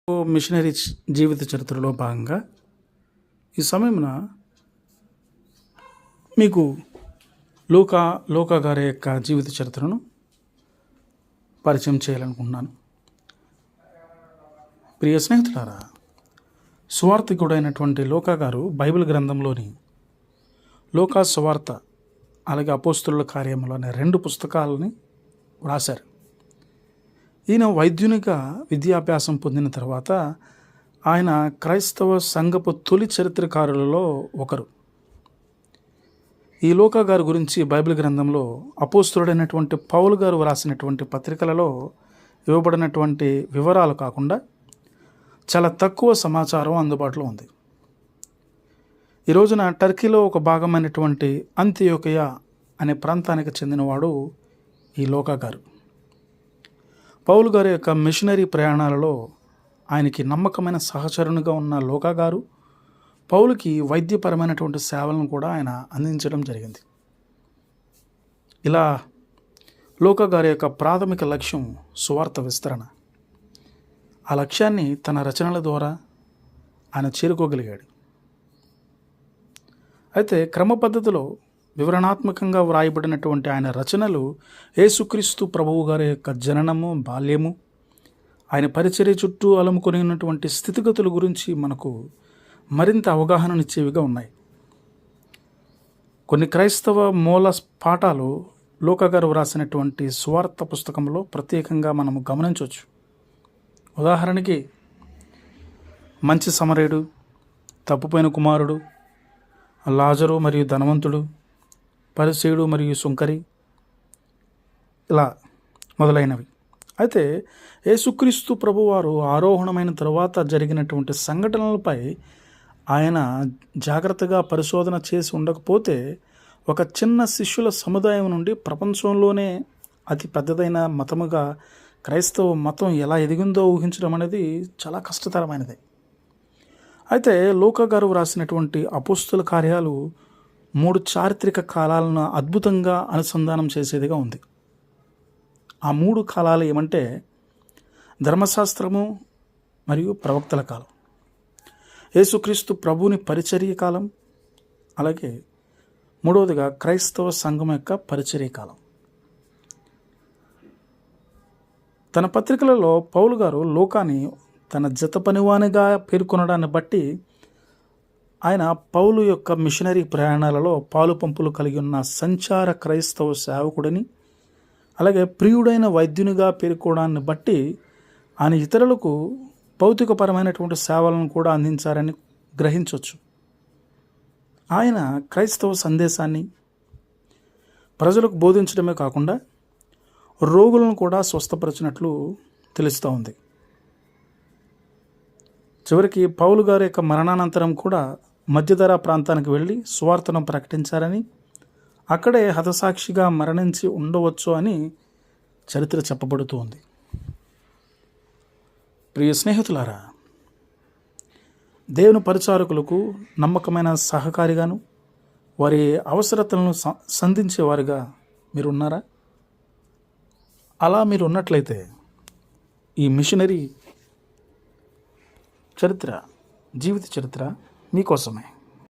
Machinery జీవిత చరిత్రలో భాగంగా ఈ సమయమున మీకు లూకా గారి యొక్క జీవిత చరిత్రను పరిచయం చేయాలనుకుంటున్నాను. ప్రియ స్నేహితులారా, సువార్తికుడైనటువంటి లూకా గారు బైబిల్ గ్రంథంలోని లూకా సువార్త అలాగే అపోస్తుల కార్యములు అనే 2 పుస్తకాలని వ్రాశారు. ఈయన వైద్యునిగా విద్యాభ్యాసం పొందిన తర్వాత ఆయన క్రైస్తవ సంఘపు తొలి చరిత్రకారులలో ఒకరు. ఈ లూకా గారి గురించి బైబిల్ గ్రంథంలో అపోస్తులుడైనటువంటి పౌలు గారు వ్రాసినటువంటి పత్రికలలో ఇవ్వబడినటువంటి వివరాలు కాకుండా చాలా తక్కువ సమాచారం అందుబాటులో ఉంది. ఈ రోజున టర్కీలో ఒక భాగమైనటువంటి అంతియోకియా అనే ప్రాంతానికి చెందినవాడు ఈ లూకా గారు. పౌలు గారి యొక్క మిషనరీ ప్రయాణాలలో ఆయనకి నమ్మకమైన సహచరునిగా ఉన్న లూకా గారు పౌలుకి వైద్యపరమైనటువంటి సేవలను కూడా ఆయన అందించడం జరిగింది. ఇలా లూకా గారి యొక్క ప్రాథమిక లక్ష్యం సువార్త విస్తరణ. ఆ లక్ష్యాన్ని తన రచనల ద్వారా ఆయన చేరుకోగలిగాడు. అయితే క్రమ పద్ధతిలో వివరణాత్మకంగా వ్రాయబడినటువంటి ఆయన రచనలు యేసుక్రీస్తు ప్రభువు గారి యొక్క జననము, బాల్యము, ఆయన పరిచర్య చుట్టూ అలుముకొని ఉన్నటువంటి స్థితిగతుల గురించి మనకు మరింత అవగాహననిచ్చేవిగా ఉన్నాయి. కొన్ని క్రైస్తవ మూల పాఠాలు లూకా గారు వ్రాసినటువంటి సువార్త పుస్తకంలో ప్రత్యేకంగా మనము గమనించవచ్చు. ఉదాహరణకి మంచి సమరయుడు, తప్పిపోయిన కుమారుడు, లాజరు మరియు ధనవంతుడు, పరిసేయుడు మరియు సుంకరి, ఇలా మొదలైనవి. అయితే యేసుక్రీస్తు ప్రభువారు ఆరోహణమైన తరువాత జరిగినటువంటి సంఘటనలపై ఆయన జాగ్రత్తగా పరిశోధన చేసి ఉండకపోతే ఒక చిన్న శిష్యుల సముదాయం నుండి ప్రపంచంలోనే అతి పెద్దదైన మతముగా క్రైస్తవ మతం ఎలా ఎదిగిందో ఊహించడం అనేది చాలా కష్టతరమైనది. అయితే లూకా గారు వ్రాసినటువంటి అపోస్తుల కార్యాలు 3 చారిత్రక కాలాలను అద్భుతంగా అనుసంధానం చేసేదిగా ఉంది. ఆ 3 కాలాలు ఏమంటే ధర్మశాస్త్రము మరియు ప్రవక్తల కాలం, యేసుక్రీస్తు ప్రభువుని పరిచర్య కాలం, అలాగే 3వదిగా క్రైస్తవ సంఘం యొక్క పరిచర్య కాలం. తన పత్రికలలో పౌలు గారు లూకాని తన జత పనివానిగా పేర్కొనడాన్ని బట్టి ఆయన పౌలు యొక్క మిషనరీ ప్రయాణాలలో పాలు పంపులు కలిగి ఉన్న సంచార క్రైస్తవ సేవకుడిని, అలాగే ప్రియుడైన వైద్యునిగా పేర్కోవడాన్ని బట్టి ఆయన ఇతరులకు భౌతికపరమైనటువంటి సేవలను కూడా అందించారని గ్రహించవచ్చు. ఆయన క్రైస్తవ సందేశాన్ని ప్రజలకు బోధించడమే కాకుండా రోగులను కూడా స్వస్థపరిచినట్లు తెలుస్తూ ఉంది. చివరికి పౌలు గారి యొక్క మరణానంతరం కూడా మధ్యధరా ప్రాంతానికి వెళ్ళి సువార్తను ప్రకటించారని, అక్కడే హతసాక్షిగా మరణించి ఉండవచ్చు అని చరిత్ర చెప్పబడుతూ ఉంది. ప్రియ స్నేహితులారా, దేవుని పరిచారకులకు నమ్మకమైన సహకారిగాను వారి అవసరతలను సంధించేవారుగా మీరు ఉన్నారా? అలా మీరు ఉన్నట్లయితే ఈ మిషనరీ చరిత్ర, జీవిత చరిత్ర మీకోసమే.